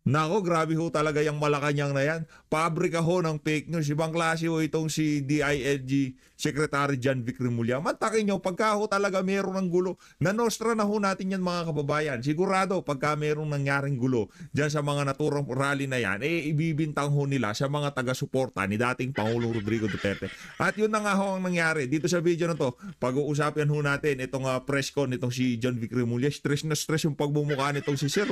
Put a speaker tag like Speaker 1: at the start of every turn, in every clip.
Speaker 1: Nako, grabe ho talaga yung Malacanang na yan. Pabrika ho ng fake news. Ibang klase ho itong si DILG Secretary John Vic Remulla. Mantakin nyo, pagka ho talaga meron ng gulo, nanostra na ho natin yan mga kababayan. Sigurado, pagka meron nangyaring gulo dyan sa mga naturang rally na yan, ibibintang ho nila sa mga taga-suporta ni dating Pangulong Rodrigo Duterte. At yun na nga ho ang nangyari. Dito sa video na to, pag-uusapan ho natin itong press con nitong si John Vic Remulla. Stress na stress yung pagmumukha nitong si Sir,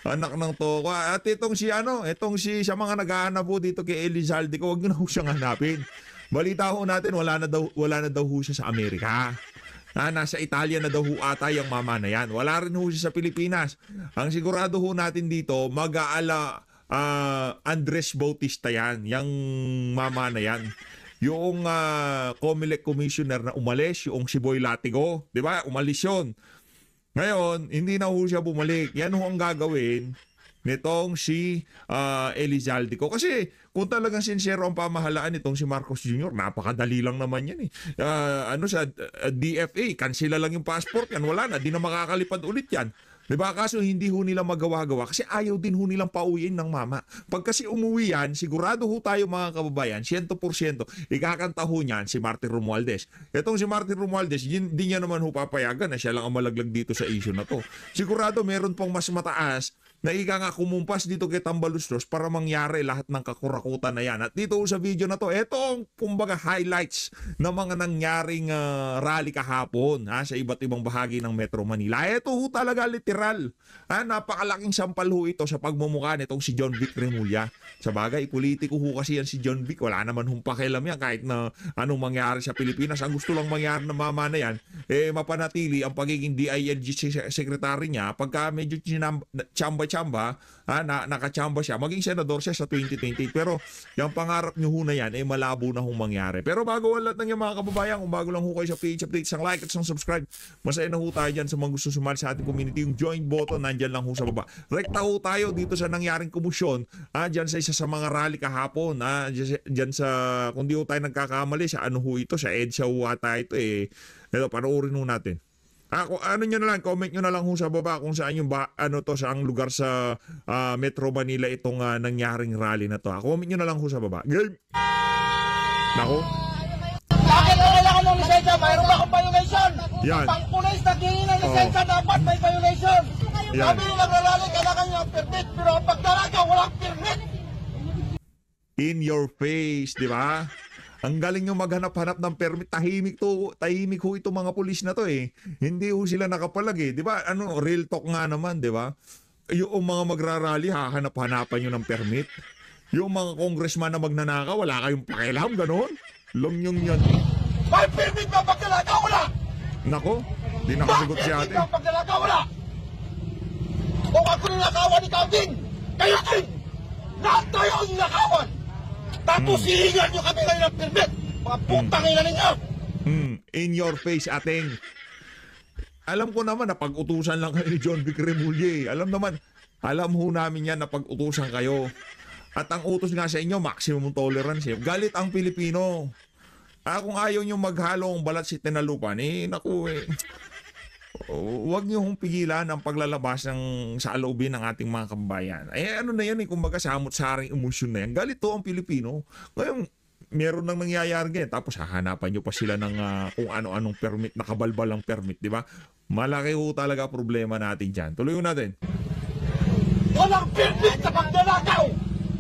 Speaker 1: anak ng toka. At itong si sa mga naghahanap po dito kay Elizalde ko, wag niyo na ho siyang hanapin. Balita ho natin, wala na daw ho siya sa Amerika. Nasa Italia na daw ho ata yung mama na yan. Wala rin ho siya sa Pilipinas. Ang sigurado ho natin dito, mag-aala Andres Bautista yan, yung mama na yan. Yung COMELEC commissioner na umalis, yung si Boy Latigo, di ba? Umalis yun. Ngayon, hindi na ho siya bumalik. Yan ho ang gagawin nitong si Elizalde ko. Kasi kung talagang sincero ang pamahalaan nitong si Marcos Jr., napakadali lang naman yan eh. Sa DFA, cancela lang yung passport yan. Wala na, di na makakalipad ulit yan. Diba? Kaso hindi ho nila magawa-gawa kasi ayaw din ho nilang pauwiin ng mama. Pag kasi umuwi yan, sigurado ho tayo mga kababayan, 100%, ikakanta ho niyan si Martin Romualdez. Itong si Martin Romualdez, di niya naman ho papayagan na siya lang ang malaglag dito sa issue na to. Sigurado meron pang mas mataas na ika nga kumumpas dito kay Tambaluslos para mangyari lahat ng kakurakutan na yan. At dito sa video na to, ito ang kumbaga highlights ng mga nangyaring rally kahapon sa iba't ibang bahagi ng Metro Manila. Ito ho talaga literal. Napakalaking sampal ho ito sa pagmumukha nitong si John Vic Remulla. Sa bagay, politiko ho kasi yan si John Vic. Wala naman hong pakialam yan kahit na anong mangyari sa Pilipinas. Ang gusto lang mangyari ng mama na yan, mapanatili ang pagiging DILG secretary niya pagka medyo chamba-chamba, nakachamba siya, maging senador siya sa 2028. Pero yung pangarap nyo ho na yan, malabo na hong mangyari. Pero bago ang lahat ng yung mga kababayan, kung bago lang ho kayo sa PH Update, isang like at isang subscribe. Masaya na ho tayo dyan sa mga gusto sumali sa ating community. Yung join button, nandyan lang ho sa baba. Rekta ho tayo dito sa nangyaring kumusyon, dyan sa isa sa mga rally kahapon, dyan sa, kung di ho tayo nagkakamali, sa ano ho ito, sa EDSA ho ata ito Ito, panoorin ho natin. Ano nyo na lang, comment nyo na lang ho sa baba kung saan yung saang lugar sa Metro Manila itong nangyaring rally na to. Comment nyo na lang ho sa baba. Game! Nako.
Speaker 2: Bakit na kailangan ng lisensya? Mayroon akong violation.
Speaker 1: Yan.
Speaker 2: Pang-pulis naghingi ng lisensya, dapat may violation.
Speaker 1: Yan.
Speaker 2: Sabi nyo nagrarally, kailangan nyo ang permit, pero ang pagdalaga, walang permit.
Speaker 1: In your face, di ba? Ang galing yung maghanap-hanap ng permit. Tahimik ho itong mga pulis na to Hindi ho sila nakapalag di ba? Real talk nga naman, di ba? Yung mga magrarally, hahanap-hanapan nyo ng permit. Yung mga congressman na magnanakaw, wala kayong pakialam, gano'n? Long yung yan.
Speaker 2: May permit ba pagdalaga? Wala.
Speaker 1: Nako, di nakasagot si ate.
Speaker 2: May permit ba pagdalaga? Wala. Kung ako nilakawan, ikaw din. Kayo din. Lahat tayo ang nilakawan. Tapos hihingan nyo kami ngayon ng permit. Mga putang ina ninyo.
Speaker 1: In your face, ateng. Alam ko naman na pag-utusan lang kayo ni John Vic Remulla. Alam ho namin yan na pag-utusan kayo. At ang utos nga sa inyo, maximum tolerance. Galit ang Pilipino. Kung ayaw nyo maghalong balat si Tinalupan, huwag nyo hong pigilan ang paglalabas ng saloobin ng ating mga kababayan. Ano na yan kumbaga samot-saring emosyon na yan. Galit to ang Pilipino. Ngayon, meron nang nangyayari ganyan. Tapos hahanapan nyo pa sila ng kung ano-anong permit, nakabalbalang permit, di ba? Malaki ho talaga problema natin dyan. Tuloy natin.
Speaker 2: Walang permit sa pagdalagaw.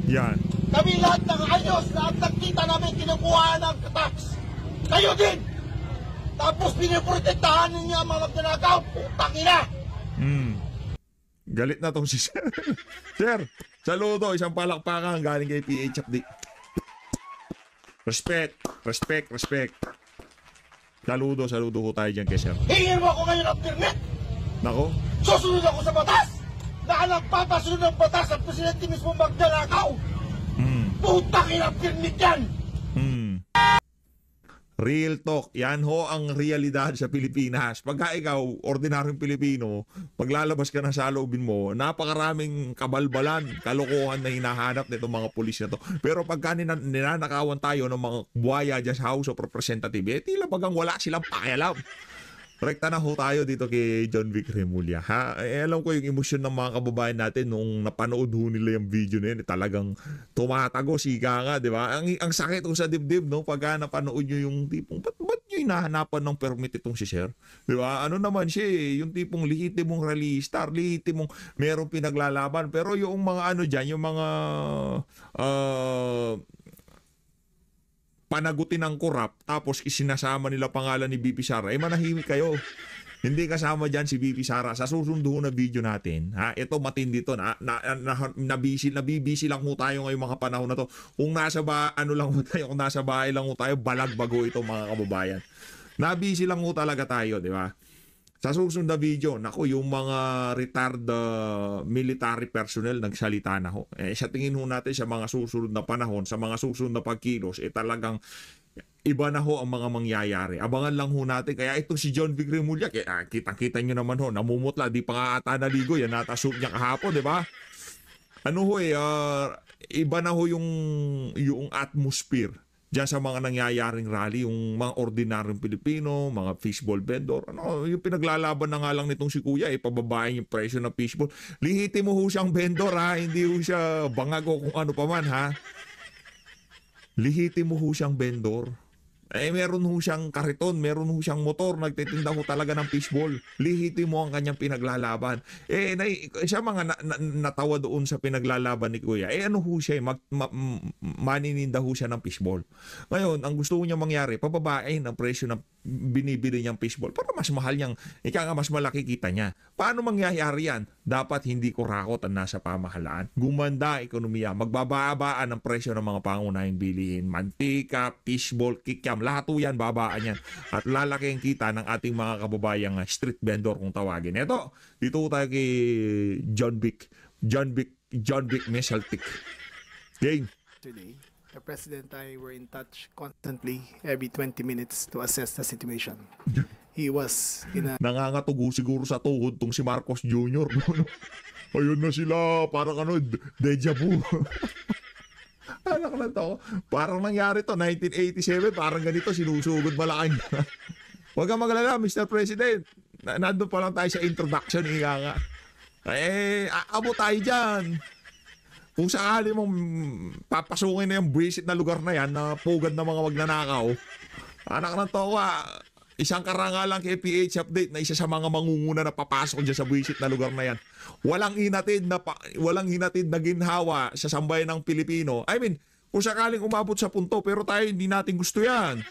Speaker 1: Yan.
Speaker 2: Kami lahat ng ayos, lahat nagkita namin kinukuha ng tax. Kayo din. Tapos piniprotektahan ninyo ang mga magnanakaw. Putang ina!
Speaker 1: Galit na tong si Sir. Sir, saludo. Isang palakpakan galing kay PH Update. Respect. Saludo ko tayo dyan kay Sir.
Speaker 2: Hingin mo ako ngayon ang permit!
Speaker 1: Nako.
Speaker 2: Susunod ako sa batas! Na nagpapasunod ng batas ang presidente mismo magnanakaw! Putang ina permit yan!
Speaker 1: Real talk, yan ho ang realidad sa Pilipinas. Pagka ikaw, ordinaryong Pilipino, paglalabas ka ng saloobin mo, napakaraming kabalbalan, kalokohan na hinahanap nitong mga pulis na to. Pero pagka ninanakawan tayo ng mga buhaya dyan sa House of Representatives, tila bagang wala silang pakialam. rekta na ho tayo dito kay John Vic Remulla. Ha? Alam ko yung emosyon ng mga kababayan natin nung napanood ho nila yung video na yun, talagang tumatago, sika nga, di ba? Ang sakit ho sa dibdib, no? Pagka napanood nyo yung tipong, ba't nyo hinahanapan ng permit itong si Sir? Di ba? Ano naman siya yung tipong lihitimong realista, lihitimong merong pinaglalaban. Pero yung mga ano dyan, yung mga panagutin ng korap tapos isinasama nila pangalan ni BP Sara, manahimik kayo. Hindi kasama dyan si BP Sara. Sa susundo na video natin, ha, ito matindi to. Nabibisi lang ho tayo ngayong mga panahon na to. Kung nasa kung nasa bahay lang ho tayo, balagbago ito mga kababayan. Nabisi lang ho talaga tayo, di ba? Sa susunod na video, naku, yung mga retired military personnel nagsalita na ho. Sa tingin ho natin sa mga susunod na panahon, sa mga susunod na pagkilos, talagang iba na ho ang mga mangyayari. Abangan lang ho natin. Kaya itong si John Vic Remulla, kitang-kita nyo naman ho, namumutla, di pa nga ata naligo, yan natasok niya kahapon, di ba? Ano ho iba na ho yung atmosphere diyan sa mga nangyayaring rally, yung mga ordinaryong Pilipino, mga fishball vendor, yung pinaglalaban na nga lang nitong si Kuya, pababain yung presyo ng fishball. Lihiti mo ho siyang vendor, ha, hindi ho siya bangag o kung ano pa man, ha. Lihiti mo ho siyang vendor. Meron ho siyang kariton, meron ho siyang motor, nagtitinda ho talaga ng fishball. Lihiti mo ang kanyang pinaglalaban. Siya mga natawa doon sa pinaglalaban ni Kuya. Ano ho siya, manininda ho siya ng fishball. Ngayon, ang gusto niya mangyari, pababain ang presyo ng binibili niyang fishball para mas mahal niyang, mas malaki kita niya. Paano mangyayari yan? Dapat hindi kurakot ang nasa pamahalaan. Gumanda ekonomiya, magbababaan ang presyo ng mga pangunahing bilihin. Mantika, fishball, kikiam, lahat po yan, babaan yan. At lalaki ang kita ng ating mga kababayang street vendor kung tawagin. Ito, dito tayo kay John Vic Mesaltic. Game.
Speaker 3: Today, the President and I were in touch constantly every 20 minutes to assess the situation. He was in a
Speaker 1: Nangangatugo siguro sa tuhod tong si Marcos Jr. Ayun na sila, parang deja vu. Anak na to. Parang nangyari to, 1987, parang ganito, sinusugod malaking. Huwag kang magalala, Mr. President. Nandun pa lang tayo sa introduction, nga. Aabot tayo dyan. Kung sakali mong papasukin na yung buwisit na lugar na yan, na pugad na mga magnanakaw, anak ng towa, isang karangalan kay PH Update na isa sa mga mangunguna na papasok dyan sa buwisit na lugar na yan. Walang hinatid na ginhawa sa sambayan ng Pilipino. Kung sakaling umabot sa punto, pero tayo hindi natin gusto yan.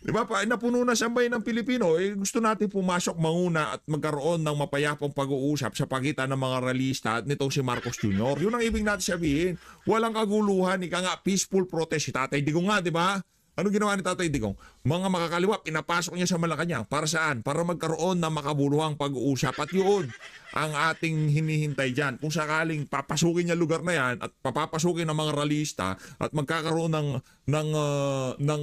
Speaker 1: Diba pa, napuno na sambayan ng Pilipino, gusto natin pumasok manguna at magkaroon ng mapayapang pag-uusap sa pagitan ng mga realista at nitong si Marcos Jr. Yun ang ibig natin sabihin. Walang kaguluhan, peaceful protest si Tatay Digong nga, di ba? Ano ginawa ni Tatay Digong? Mga makakaliwa, pinapasok niya sa Malacanang. Para saan? Para magkaroon ng makabuluhang pag-uusap. At yun, ang ating hinihintay dyan. Kung sakaling papasukin niya lugar na yan at papapasukin ng mga realista at magkakaroon ng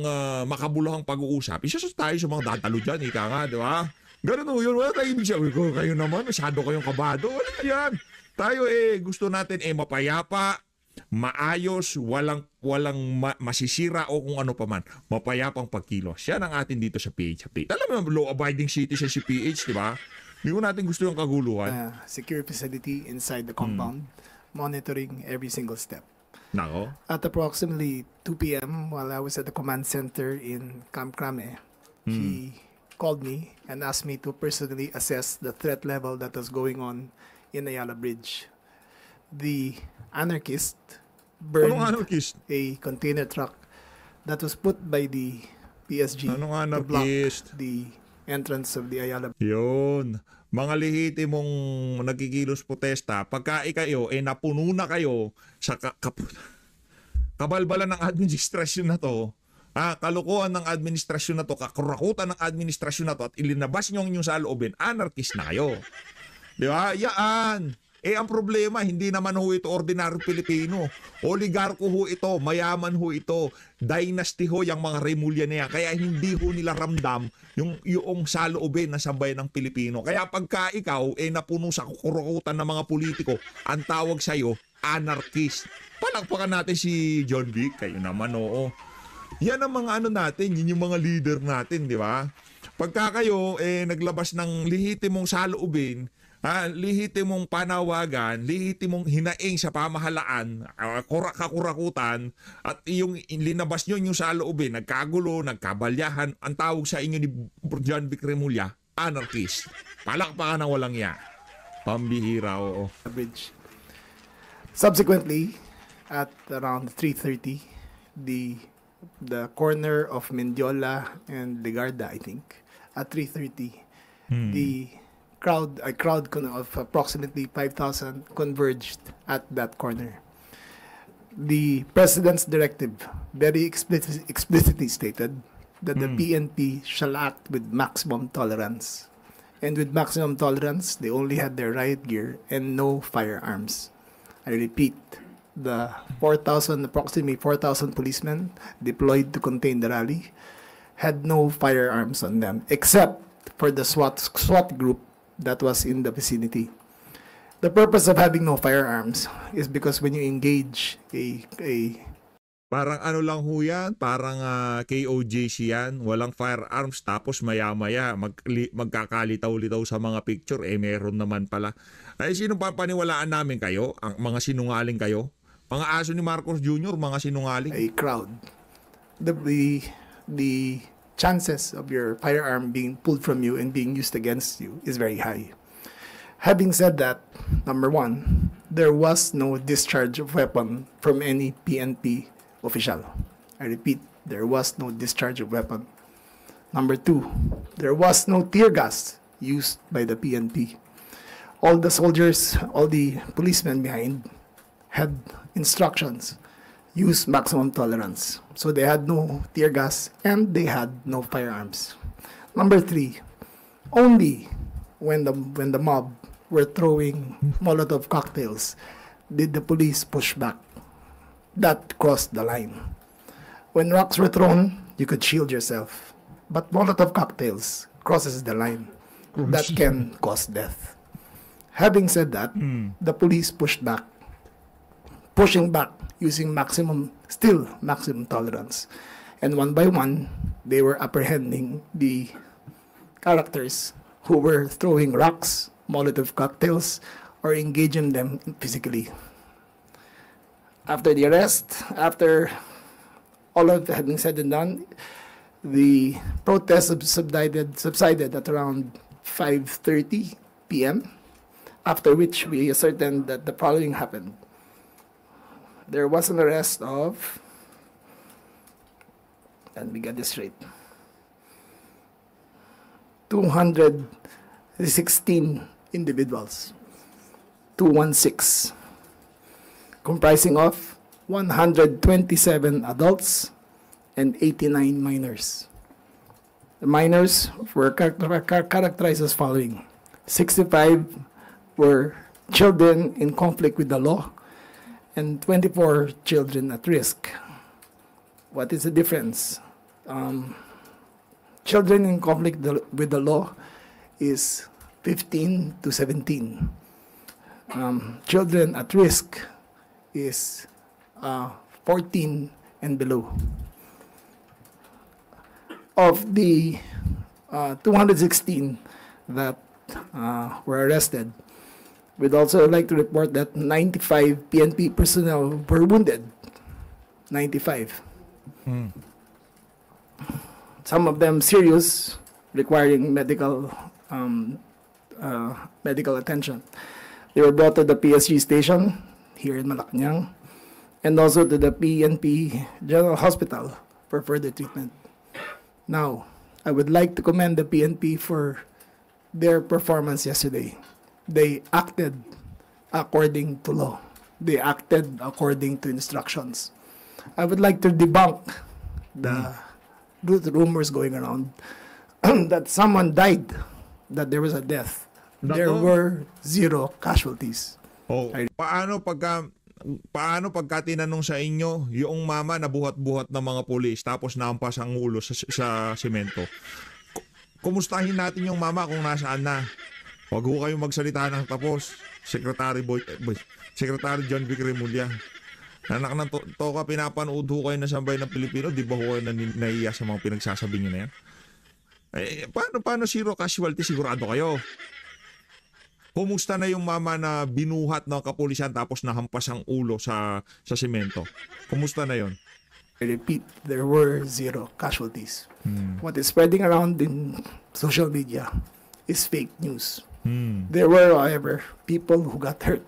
Speaker 1: makabuluhang pag-uusap, isa tayo sa mga dadalo dyan, ika nga, di ba? Ganun yun. Wala tayo ibig sabihin ko, kayo naman, masyado kayong kabado. Wala yan. Tayo gusto natin mapayapa, maayos, walang masisira o kung ano pa man, mapayapang pagkilos. Yan ang atin dito sa PH Update. Alam mo, law-abiding citizen si PH, di ba? Hindi ko natin gusto yung kaguluhan.
Speaker 3: secure facility inside the compound, monitoring every single step.
Speaker 1: Nako.
Speaker 3: At approximately 2 p.m., while I was at the command center in Camp Crame, he called me and asked me to personally assess the threat level that was going on in Ayala Bridge. The anarchist burned a container truck that was put by the PSG to block the entrance of the Ayala.
Speaker 1: Yun. Mga lihiti mong nagkikilos protesta, pagka ikayo, napuno na kayo sa kabalbalan ng administrasyon na to, kalukuhan ng administrasyon na to, kakurakutan ng administrasyon na to, at ilinabas nyo ang inyong saloobin, anarchist na kayo. Di ba? Yaan. Ang problema, hindi naman ho ito ordinary Pilipino. Oligarko ho ito, mayaman ho ito, dynasty ho yung mga Remulla na yan. Kaya hindi ho nila ramdam yung saloobin na sambayan ng Pilipino. Kaya pagka ikaw, napuno sa kukurukutan ng mga politiko, ang tawag sa'yo, anarchist. Palakpakan natin si John Vic, kayo naman, oo. Yan ang mga natin, yun yung mga leader natin, di ba? pagka kayo naglabas ng lihitimong saloobin, lihitimong panawagan, lihitimong hinaing sa pamahalaan, kakurakutan, at yung linabas nyo yung saloobin, nagkagulo, nagkabalyahan, ang tawag sa inyo ni John Vic Remulla, anarchist. Palakpakan ng walang ya. Pambihira, oo.
Speaker 3: Bridge. Subsequently, at around 3:30, the corner of Mendiola and Legarda, I think, at 3:30, the a crowd of approximately 5,000 converged at that corner. The president's directive very explicitly stated that the PNP shall act with maximum tolerance. And with maximum tolerance, they only had their riot gear and no firearms. I repeat, the approximately 4,000 policemen deployed to contain the rally had no firearms on them, except for the SWAT group that was in the vicinity. The purpose of having no firearms is because when you engage a
Speaker 1: Parang ano lang ho yan, parang KOJC yan, walang firearms, tapos maya-maya magkakalitaw-litaw sa mga picture, meron naman pala. Ay, sino papaniwalaan namin kayo? Ang mga sinungaling kayo? Mga aso ni Marcos Jr., mga sinungaling?
Speaker 3: crowd, the chances of your firearm being pulled from you and being used against you is very high. Having said that, number one, there was no discharge of weapon from any PNP official. I repeat, there was no discharge of weapon. Number two, there was no tear gas used by the PNP. All the soldiers, all the policemen behind had instructions, use maximum tolerance. So they had no tear gas and they had no firearms. Number three, only when the mob were throwing Molotov cocktails did the police push back. That crossed the line. When rocks were thrown, you could shield yourself. But Molotov cocktails crosses the line. That can cause death. Having said that, the police pushed back. Pushing back using maximum tolerance. And one by one, they were apprehending the characters who were throwing rocks, Molotov cocktails, or engaging them physically. After the arrest, after all of that had been said and done, the protest subsided at around 5:30 p.m., after which we ascertained that the following happened. There was an arrest of, and we got this straight, 216 individuals, 216. Comprising of 127 adults and 89 minors. The minors were characterized as following. 65 were children in conflict with the law and 24 children at risk. What is the difference? Children in conflict with the law is 15 to 17. Children at risk is 14 and below. Of the 216 that were arrested, we'd also like to report that 95 PNP personnel were wounded. 95. Some of them serious, requiring medical attention. They were brought to the PSG station here in Malacanang, and also to the PNP General Hospital for further treatment. Now, I would like to commend the PNP for their performance yesterday. They acted according to law. They acted according to instructions. I would like to debunk the rumors going around that someone died, that there was a death. There were 0 casualties.
Speaker 1: Paano pagka tinanong sa inyo yung mama na buhat-buhat ng mga pulis tapos naampas ang ulo sa semento? Kumustahin natin yung mama kung nasaan na. Huwag ho kayong magsalita ng tapos. Secretary John Vic Remulla. Anak ng toka, pinapanood ho kayo na sambay ng Pilipino, di ba ho kayo nahiya sa mga pinagsasabi nyo na yan? Paano zero casualty? Sigurado kayo? Kumusta na yung mama na binuhat ng kapulisan tapos nahampas ang ulo sa semento? Kumusta na yon?
Speaker 3: I repeat, there were 0 casualties. What is spreading around in social media is fake news. There were, however, people who got hurt.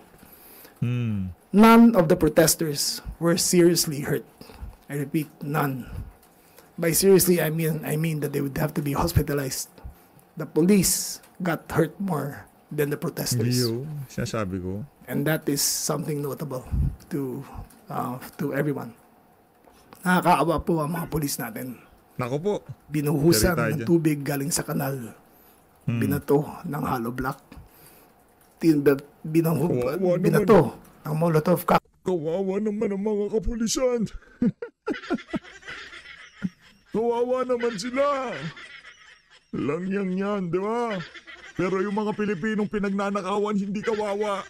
Speaker 3: None of the protesters were seriously hurt. I repeat, none. By seriously, I mean that they would have to be hospitalized. The police got hurt more than the protesters.
Speaker 1: Sinasabi ko.
Speaker 3: And that is something notable to everyone. Nakakaawa po ang mga pulis natin.
Speaker 1: Nako po.
Speaker 3: Binuhusan
Speaker 1: Sorry tayo
Speaker 3: ng
Speaker 1: dyan.
Speaker 3: tubig galing sa kanal. Binato ng hollow block.
Speaker 1: Kawawa
Speaker 3: Binato ng Molotov cocktail.
Speaker 1: Kawawa naman ang mga kapulisan. Kawawa naman sila. Lang yan, di ba? Pero yung mga Pilipinong pinagnanakawan, hindi kawawa.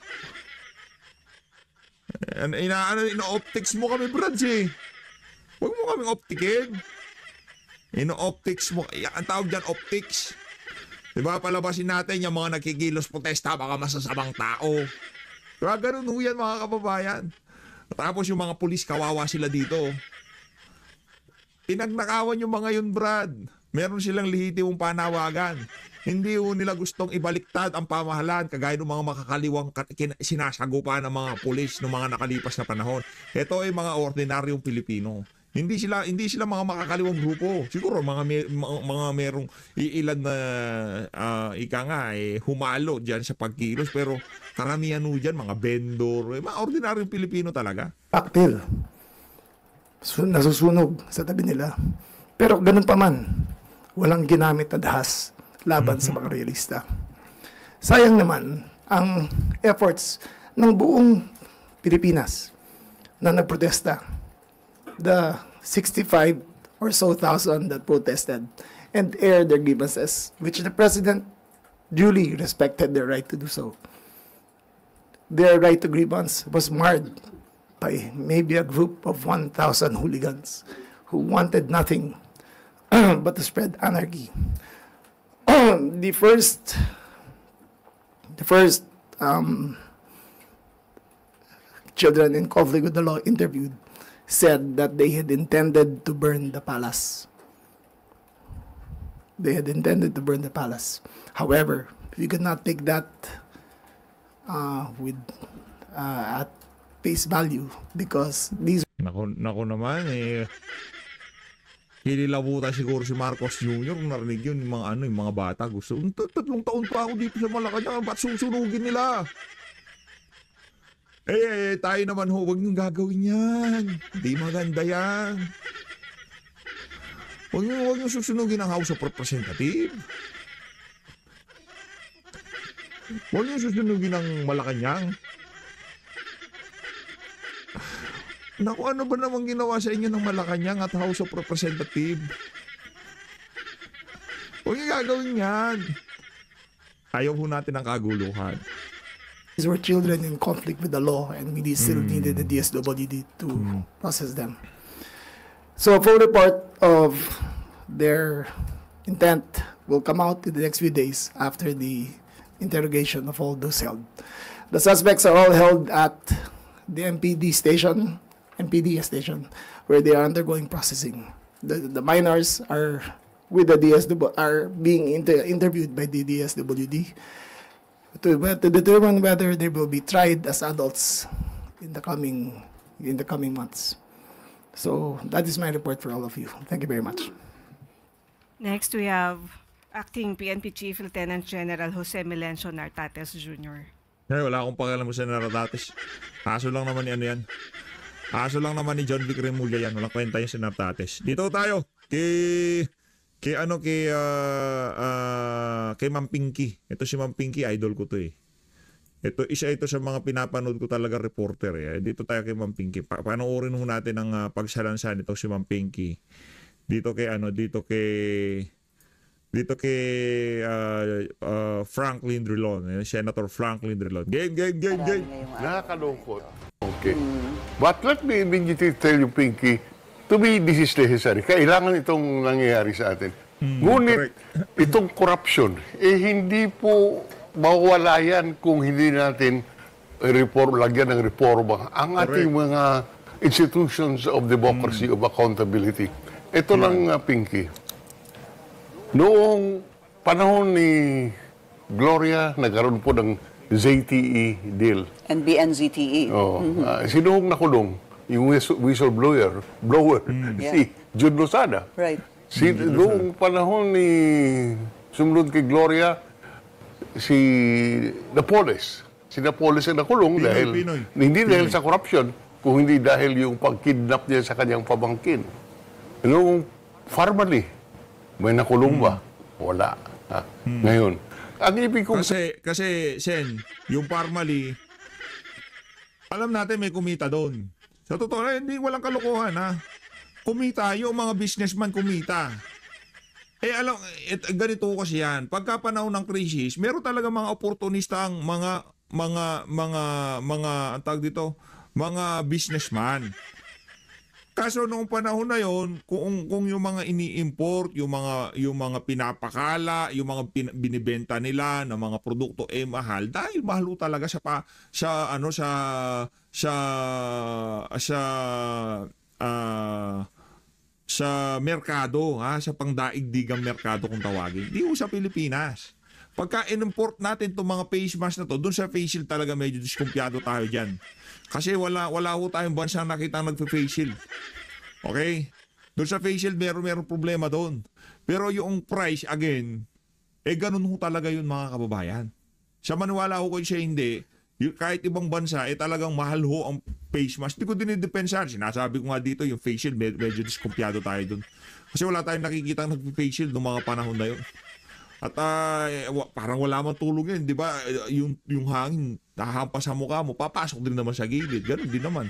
Speaker 1: Ino-optics mo kami, Brads eh. Huwag mo kaming optikin. Ino-optics mo. Ang tawag dyan, optics. Diba, palabasin natin yung mga nagkikilos protesta, baka masasamang tao. Diba, ganun ho yan mga kababayan. Tapos yung mga pulis, kawawa sila dito. Pinagnakawan yung mga yun, Brad. Meron silang lehitimong panawagan. Hindi ho nila gustong ibaliktad ang pamahalaan kagaya ng mga makakaliwang sinasagupa ng mga pulis ng mga nakalipas na panahon. Ito ay mga ordinaryong Pilipino. Hindi sila mga makakaliwang grupo. Siguro mga merong iilan na humalo diyan sa pagkilos, pero karamihan ho diyan mga vendor, mga ordinaryong Pilipino talaga.
Speaker 3: Cocktail. Nasusunog sa tabi nila. Pero ganun pa man, walang ginamit na dahas laban sa mga realista. Sayang naman ang efforts ng buong Pilipinas na nagprotesta. The 65 or so thousand that protested and aired their grievances, which the president duly respected their right to do so. Their right to grievance was marred by maybe a group of 1,000 hooligans who wanted nothing but to spread anarchy. The first children in conflict with the law interviewed said that they had intended to burn the palace. They had intended to burn the palace. However, we could not take that at face value because these
Speaker 1: Nako naman eh. Hinilabutan siguro si Marcos Jr. kung narinig yun, yung mga bata gusto. 3 taon pa ako dito sa Malacanang, ba't susunugin nila? Tayo naman ho, huwag niyong gagawin yan. Hindi maganda yan. Huwag niyong susunugin ang House of Representatives. Huwag niyong susunugin ang Malacanang. Naku, ano ba namang ginawa sa inyo ng Malacanang at House of Representatives? Huwag niyong gagawin yan. Ayaw ho natin ang kaguluhan.
Speaker 3: were children in conflict with the law, and we still needed the DSWD to process them. So a full report of their intent will come out in the next few days after the interrogation of all those held. The suspects are all held at the MPD station, where they are undergoing processing. The minors are with the are being interviewed by the DSWD to determine whether they will be tried as adults in the coming months. So that is my report for all of you. Thank you very much.
Speaker 4: Next, we have Acting PNP Chief Lieutenant General Jose Melencio Nartates Jr.
Speaker 1: Wala akong pakialam sa Nartates. Aso lang naman ni ano yan. Aso lang naman ni John Vic Remulla yan. Walang kwenta yung si Nartates. Dito tayo. Kay Ma'am Pinky. Ito si Ma'am Pinky, idol ko to eh. Isa ito sa mga pinapanood ko talaga reporter eh. Dito tayo kay Ma'am Pinky. Panoorin ho natin ang pagsalansan nito si Ma'am Pinky. Dito kay Franklin Drilon, Senator Franklin Drilon. Game.
Speaker 5: Nakakalungkot. Okay. But let me immediately tell you, Pinky, to me, this is necessary. Kailangan itong nangyayari sa atin. Ngunit,
Speaker 1: Correct.
Speaker 5: itong corruption, hindi po mawala yan kung hindi natin lagyan ng reforma ang ating mga institutions of democracy, of accountability. Ito lang, Pinky. Noong panahon ni Gloria, nagkaroon po ng ZTE deal.
Speaker 6: And BNZTE.
Speaker 5: Sino hong nakulong? Yung whistleblower, si Jude Lozada.
Speaker 6: Right.
Speaker 5: Noong panahon ni sumunod kay Gloria, si Napoles. Si Napoles ang nakulong hindi dahil sa corruption, kung hindi dahil yung pag-kidnap niya sa kanyang pamangkin. Noong formally, may nakulong ba? Wala. Ngayon, ang ibig kong...
Speaker 1: Kasi, Sen, yung formally, alam natin may kumita doon. Sa totoo lang, hindi walang kalokohan, ha? Kumita, yung mga businessman kumita. Ganito kasi yan. Pagka panahon ng crisis, meron talaga mga oportunista ang mga ang tawag dito, mga businessman. Kaso noong panahon na yon, kung yung mga ini-import, yung mga pinapakala, yung mga binibenta nila ng mga produkto mahal dahil mahal talaga sa merkado, sa pangdaigdigang merkado kung tawagin. Di sa Pilipinas. Pagka in-import natin itong mga face mask na to, doon sa face shield talaga medyo diskumpiyado tayo dyan. Kasi wala ho tayong bansa nakita nagpa-face shield. Okay? Doon sa face shield, meron problema doon. Pero yung price, again, ganun ho talaga yun mga kababayan. Sa maniwala ho ko siya hindi, kahit ibang bansa, talagang mahal ho ang face mask. Hindi ko dinidepensahan. Sinasabi ko nga dito, yung face shield, medyo diskumpiyado tayo doon. Kasi wala tayong nakikita nagpa-face shield noong mga panahon na yun. At parang wala man tulong yun, di ba? Yung hangin, nahahampas sa mukha mo, papasok din naman sa gilid. Ganun din naman.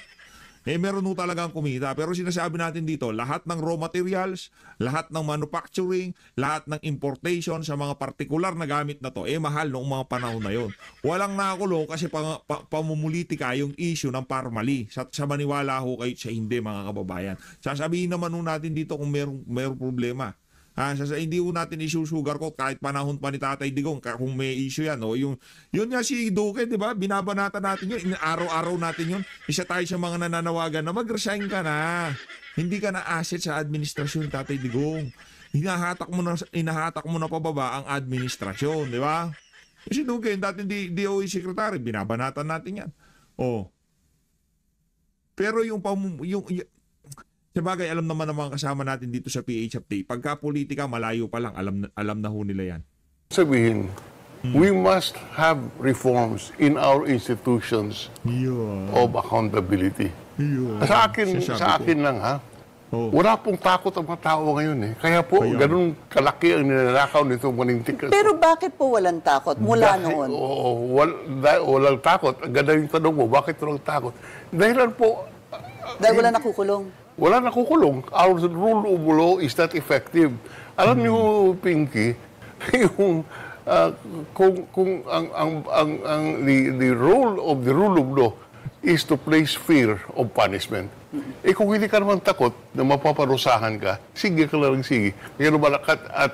Speaker 1: Meron ho talagang kumita. Pero sinasabi natin dito, lahat ng raw materials, lahat ng manufacturing, lahat ng importation sa mga partikular na gamit na to, mahal noong mga panahon na yon. Walang nakakulong kasi pamumulitika yung issue ng parmali. Sa maniwala ho kayo sa hindi, mga kababayan. Sasabihin naman ho natin dito kung merong problema. Hindi ho natin isusugarcoat kahit panahon pa ni Tatay Digong kung may issue yan. Yun nga si Duque, di ba? Binabanatan natin yun. Araw-araw natin yun. Isa tayo sa mga nananawagan na mag-resign ka na. Hindi ka na asset sa administrasyon, Tatay Digong. Inahatak mo na pababa ang administrasyon, di ba? Si Duque, dating DOE Secretary, binabanatan natin yan. Pero sabagay, alam naman ng mga kasama natin dito sa PHFT, pagka politika, malayo pa lang, alam na ho nila yan.
Speaker 5: Sabihin, we must have reforms in our institutions of accountability. Sa akin lang, wala pong takot ang mga tao ngayon. Kaya po, ganun kalaki ang ninanakaw nito manintik.
Speaker 6: Pero bakit po walang takot mula noon?
Speaker 5: Walang takot. Ang ganda yung tanong mo, bakit walang takot? Dahil
Speaker 6: wala nakukulong.
Speaker 5: Wala nakukulong. Our rule of law is not effective. Alam niyo, Pinky, yung the role of law is to place fear of punishment. Kung hindi ka naman takot na mapaparusahan ka, sige ka lang, sige. Kaya lumalakat at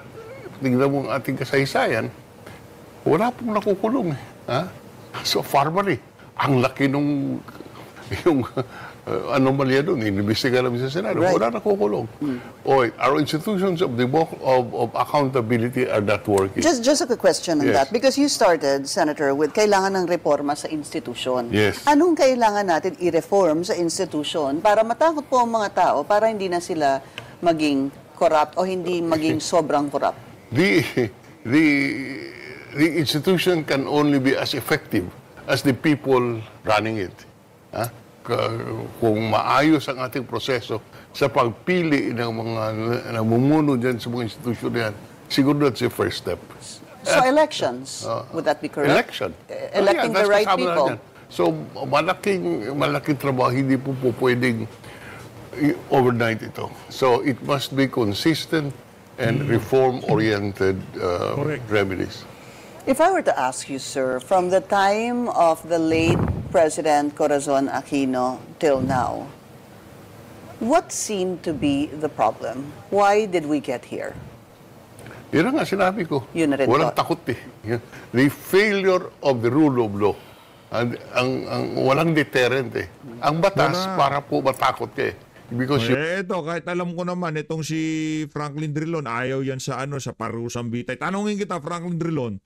Speaker 5: tingnan mo ang ating kasaysayan, wala pong nakukulong. So, formally, ang laki nung anomalya doon, inimbestiga namin sa Senado.
Speaker 6: Right.
Speaker 5: Wala nakukulong. Our institutions of accountability are not working.
Speaker 6: Just a quick question on that. Because you started, Senator, with kailangan ng reforma sa institution.
Speaker 5: Yes.
Speaker 6: Anong kailangan natin i-reform sa institution para matakot po ang mga tao, para hindi na sila maging corrupt o hindi maging sobrang corrupt?
Speaker 5: The institution can only be as effective as the people running it. Kung maayos ang ating proseso sa pagpili ng mga namumuno dyan sa mga institusyon yan, siguro that's the first step.
Speaker 6: So elections, would that be correct?
Speaker 5: Election.
Speaker 6: Electing the right people.
Speaker 5: So malaking trabaho, hindi po pwedeng overnight ito. So it must be consistent and reform-oriented remedies.
Speaker 6: If I were to ask you, sir, from the time of the late President Corazon Aquino till now, what seemed to be the problem? Why did we get here?
Speaker 5: Yan ang nga sinabi ko.
Speaker 6: Yun na rin
Speaker 5: Walang
Speaker 6: po.
Speaker 5: takot eh. The failure of the rule of law. Ang walang deterrent eh. Ang batas para po matakot ka eh. Because
Speaker 1: Ito, kahit alam ko naman, itong si Franklin Drilon, ayaw yan sa sa parusang bitay. Tanungin kita, Franklin Drilon,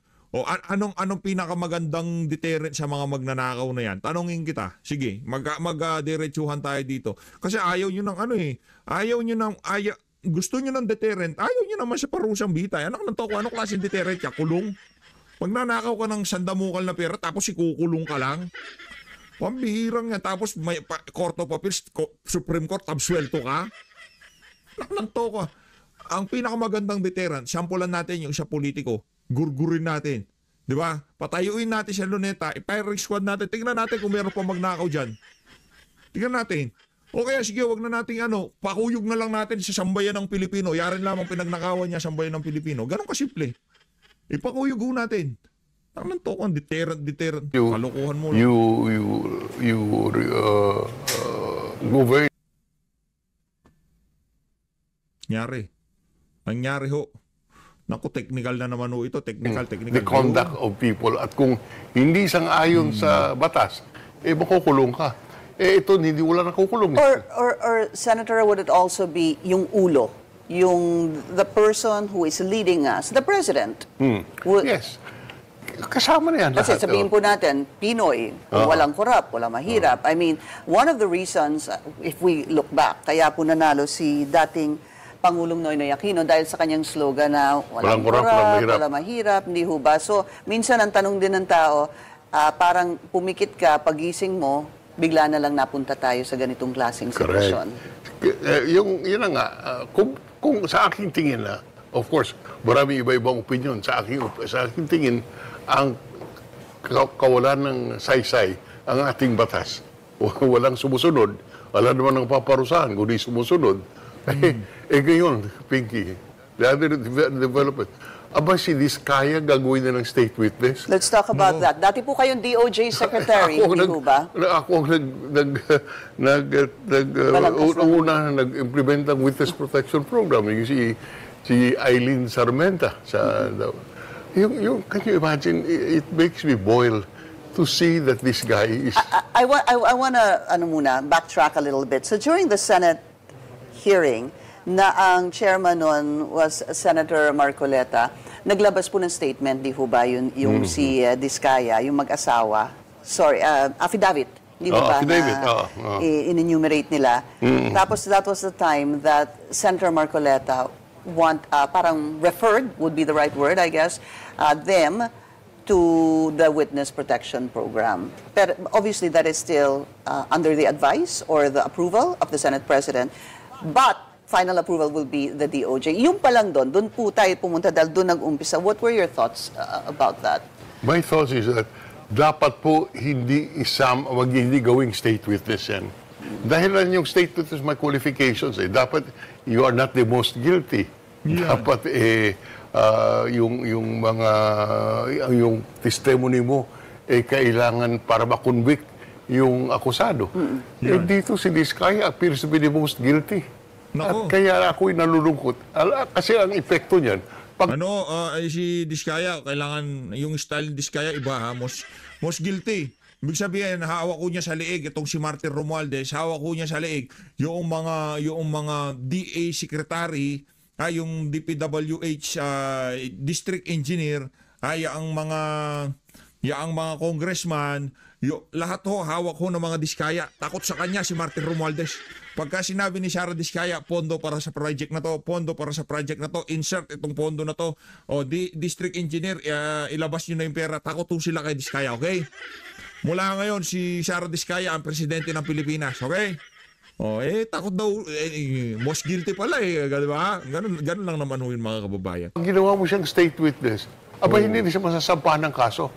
Speaker 1: anong pinakamagandang deterrent sa mga magnanakaw na yan? Tanungin kita. Sige, mag-diretsuhan tayo dito. Kasi ayaw nyo ng gusto nyo ng deterrent, ayaw nyo naman sa parusang bitay. Anong klaseng deterrent ka? Kulong? Magnanakaw ka ng sandamukal na pera, tapos ikukulong ka lang? Pambihirang yan. Tapos may Court of Appeals, Supreme Court, absuelto ka? Naklanto ka. Ang pinakamagandang deterrent, sampulan natin yung sa politiko, gurgurin natin. Di ba? Patayuin natin sa luneta, i-firing squad natin, tingnan natin kung meron pa magnakaw dyan. Tingnan natin. O kaya sige, wag na natin pakuyog na lang natin sa sambayan ng Pilipino. Yarin lamang pinagnakawan niya sambayan ng Pilipino. Ganon kasimple. Ipakuyog natin. Ang to kung deterrent. Kalukuhan mo.
Speaker 5: govern.
Speaker 1: Nangyari ho. Naku, technical na naman ho ito. Technical.
Speaker 5: The conduct of people. At kung hindi sang-ayon sa batas, makukulong ka. Ito, hindi wala nakukulong.
Speaker 6: Or Senator, would it also be yung ulo? The person who is leading us, the President?
Speaker 5: Yes. Kasama na yan
Speaker 6: Kasi
Speaker 5: lahat.
Speaker 6: sabihin po natin, Pinoy, walang korap, walang mahirap. I mean, one of the reasons, if we look back, kaya po nanalo si dating Pangulong Noynoy Aquino dahil sa kanyang slogan na walang korap, walang mahirap, hindi ho ba? So, minsan ang tanong din ng tao, parang pumikit ka, pagising mo, bigla na lang napunta tayo sa ganitong klaseng sitwasyon.
Speaker 5: Yun na nga, kung sa aking tingin na, of course, marami iba-ibang opinion. Sa aking tingin, ang kawalan ng saysay ang ating batas. Walang sumusunod. Wala naman ang paparusahan kung di sumusunod. Ngayon, Pinky, the other development, si Diskaya gagawin na ng state witness?
Speaker 6: Let's talk about that. Dati po kayong DOJ Secretary, hindi po ba?
Speaker 5: Ako ang nag-implement ng Witness Protection Program. Yung si Eileen Sarmenta. Can you imagine, it makes me boil to see that this guy is...
Speaker 6: I want to backtrack a little bit. So during the Senate hearing, na ang chairman nun was Senator Marcoleta, naglabas po ng statement, di ho ba, yung si Diskaya, yung mag-asawa, affidavit, di ho ba,
Speaker 5: affidavit,
Speaker 6: in-enumerate nila. Tapos that was the time that Senator Marcoleta parang referred, would be the right word, I guess, them to the Witness Protection Program. But obviously, that is still under the advice or the approval of the Senate President. But final approval will be the DOJ. Yung pa lang doon po tayo pumunta dahil doon nag-umpisa. What were your thoughts about that?
Speaker 5: My thoughts is that dapat po hindi gawing state witness yan. Dahil lang yung state witness may qualifications dapat you are not the most guilty. Yeah. Dapat yung testimony mo kailangan para ma-convict yung akusado. Dito si Diskaya appears to be the most guilty. At kaya ako'y nalulungkot. Kasi ang epekto niyan,
Speaker 1: si Diskaya, kailangan yung style Diskaya iba most guilty. Ibig sabihin, hawak ko niya sa liig itong si Martin Romualdez, hawak ko niya sa liig yung mga DA secretary, yung DPWH district engineer, yung mga congressman, lahat hawak ho ng mga Diskaya. Takot sa kanya si Martin Romualdez. Pagka sinabi ni Sara Diskaya, pondo para sa project na to, insert itong pondo na to, district engineer, ilabas nyo na yung pera, takot ho sila kay Diskaya, okay? Mula ngayon, si Sara Diskaya ang presidente ng Pilipinas, okay? Takot daw, most guilty pala di ba? Ganun lang naman ho yung mga kababayan.
Speaker 5: Pag ginawa mo siyang state witness, hindi na siya masasampahan ng kaso.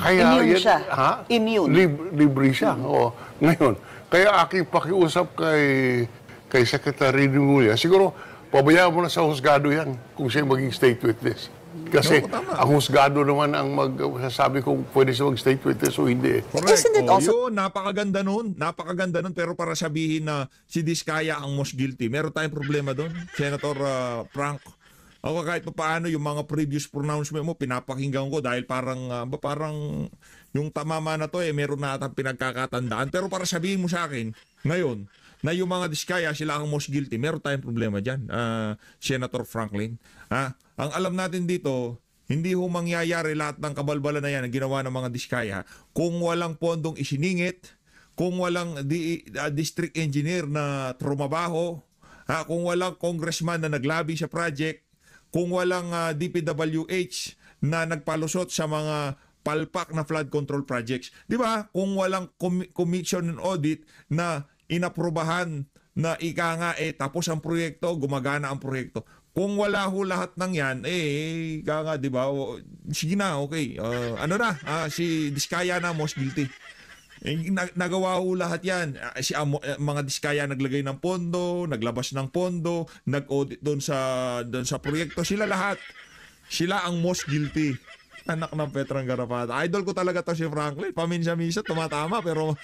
Speaker 5: Kaya
Speaker 6: immune siya. Immune.
Speaker 5: Libre siya. Ngayon, kaya aking pakiusap kay Secretary Rimulya, siguro, pabayaan mo na sa husgado yan kung siya maging state witness. Kasi ang husgado naman ang magsasabi kung pwede siya mag-state witness o hindi.
Speaker 1: Correct. Isn't it also... napakaganda nun. Pero para sabihin na si Diskaya ang most guilty, meron tayong problema doon. Senator Frank, Ako kahit pa paano yung mga previous pronouncement mo pinapakinggan ko dahil parang yung tamama na to meron na atang pinagkakatandaan. Pero para sabihin mo sa akin ngayon na yung mga Diskaya sila ang most guilty, meron tayong problema dyan, Senator Franklin. Ang alam natin dito, hindi ho mangyayari lahat ng kabalbalan na yan ang ginawa ng mga Diskaya kung walang pondong isiningit, kung walang district engineer na trumabaho, kung walang congressman na naglabi sa project, kung walang DPWH na nagpalusot sa mga palpak na flood control projects. Di ba? Kung walang commission and audit na inaprubahan na ika nga tapos ang proyekto, gumagana ang proyekto. Kung wala ho lahat ng yan, ika nga, di ba? Sige na, okay. Si Diskaya na most guilty. Nagawa ho lahat yan. Mga Diskaya naglagay ng pondo, naglabas ng pondo, nag-audit doon sa proyekto. Sila lahat. Sila ang most guilty. Anak ng Petrang Garapata. Idol ko talaga to si Franklin. Paminsa-minsa tumatama pero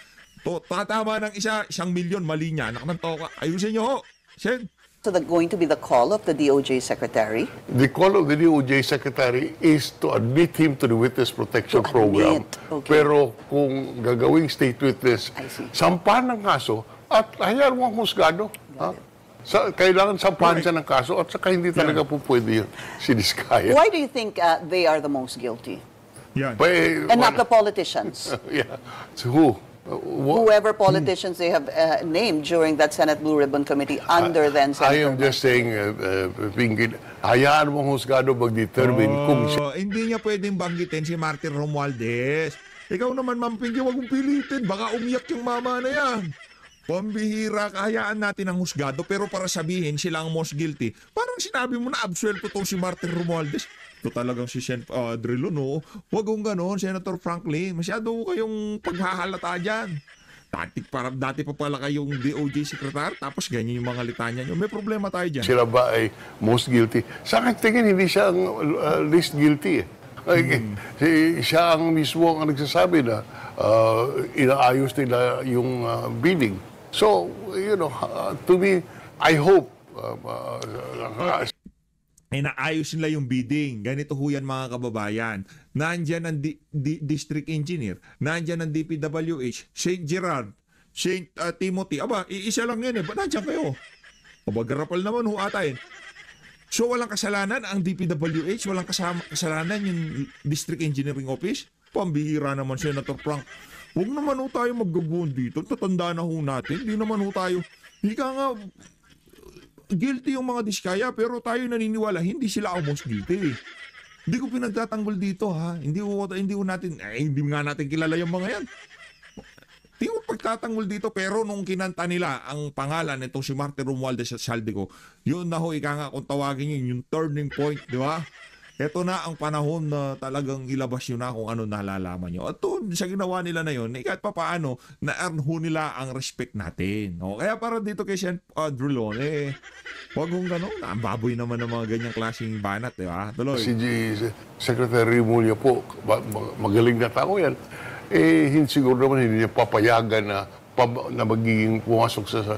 Speaker 1: tatama ng 1 milyon mali niya. Anak ng toka. Ayusin nyo ho. Sen.
Speaker 6: So that's going to be the call of the DOJ Secretary?
Speaker 5: The call of the DOJ Secretary is to admit him to the Witness Protection Program.
Speaker 6: Okay.
Speaker 5: Pero kung gagawing state witness, sampahan ng kaso at hayaan mo ang husgado. Kailangan sampahan siya ng kaso at saka hindi talaga po pwede yun si Diskaya.
Speaker 6: Why do you think they are the most guilty?
Speaker 1: Yan.
Speaker 6: And not the politicians?
Speaker 5: Yeah. So who?
Speaker 6: Whoever politicians they have named during that Senate Blue Ribbon Committee under then Senator.
Speaker 5: I am just saying, Pinky, hayaan mo ang husgado mag-determine kung siya.
Speaker 1: Hindi niya pwedeng banggitin si Martin Romualdez. Ikaw naman, Ma'am Pinky, wag mong pilitin. Baka umiyak yung mama na yan. Pambihira, kahayaan natin ang husgado pero para sabihin sila ang most guilty. Parang sinabi mo na absuelto tong si Martin Romualdez. Ito talagang si Sen. Drillo, no? Huwag kong ganon, Senator Franklin. Masyado kayong paghahalata dyan. Dati pa pala kayong DOJ Secretary, tapos ganyan yung mga litanya nyo. May problema tayo dyan.
Speaker 5: Sila ba ay most guilty? Sa akin tingin, hindi siya ang least guilty. Siya ang mismo ang nagsasabi na inaayos nila yung bidding. So, to me, I hope
Speaker 1: naayos nila yung bidding. Ganito ho yan mga kababayan. Nandyan ang district engineer, nandyan ang DPWH, St. Gerard, St. Timothy. Aba, iisa lang yan Ba't nandyan kayo? Aba, garapal naman ho ata So walang kasalanan ang DPWH, walang kasalanan yung District Engineering Office. Pambihira naman, Senator Frank. Huwag naman ho tayo maggaguan dito. Tatanda na ho natin. Hindi naman ho tayo. Hindi ka nga guilty yung mga Diskaya pero tayo naniniwala hindi sila almost guilty. Hindi ko pinagtatanggol dito ha. Hindi nga natin kilala yung mga yan. Hindi ko pagtatanggol dito pero nung kinanta nila ang pangalan nitong si Martin Romualdez at Saldico, yun na ho ika nga kung tawagin yun yung turning point, di ba? Ito na ang panahon na talagang ilabas nyo na kung ano nalalaman nyo. At doon sa ginawa nila na yun, kahit pa paano, na-earn ho nila ang respect natin. O, kaya para dito kay Sen. Drilon, huwag hong gano'n. Ang baboy naman ng mga ganyang klaseng banat, di ba? Tuloy.
Speaker 5: Si Secretary Mulya po, magaling na tao yan. Siguro naman hindi niya papayagan na magiging pumasok sa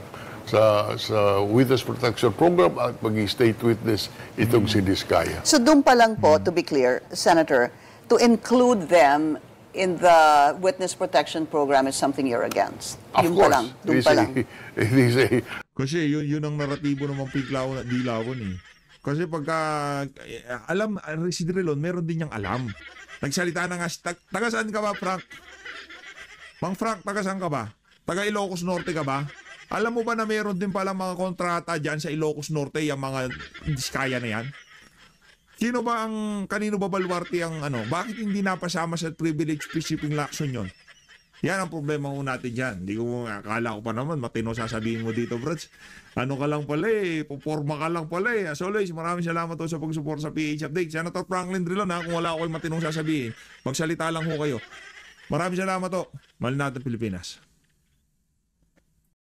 Speaker 5: Witness Protection Program at maging state witness itong si Diskaya.
Speaker 6: So doon pa lang po, to be clear, Senator, to include them in the Witness Protection Program is something you're against.
Speaker 5: Of
Speaker 6: Yun
Speaker 5: course.
Speaker 6: pa lang, doon pa lang.
Speaker 1: Kasi yun ang naratibo ng mga Piglawon at Dilawon Kasi pagka, si Drilon, meron din niyang alam. Nagsalita na nga, taga saan ka ba, Frank? Mang Frank, taga saan ka ba? Taga Ilocos Norte ka ba? Alam mo ba na meron din pala mga kontrata dyan sa Ilocos Norte, yung mga Diskaya na yan? Kanino ba baluarte ang bakit hindi napasama sa privilege shipping laxon yon? Yan ang problema ko natin dyan. Hindi ko akala ko pa naman, matino sasabihin mo dito, Brats. Ano ka lang pala puporma ka lang pala As always, maraming salamat sa pag-support sa PH Update. Senator Franklin Drilon kung wala ko matinong sasabihin, magsalita lang ho kayo. Maraming salamat Mahal natin Pilipinas.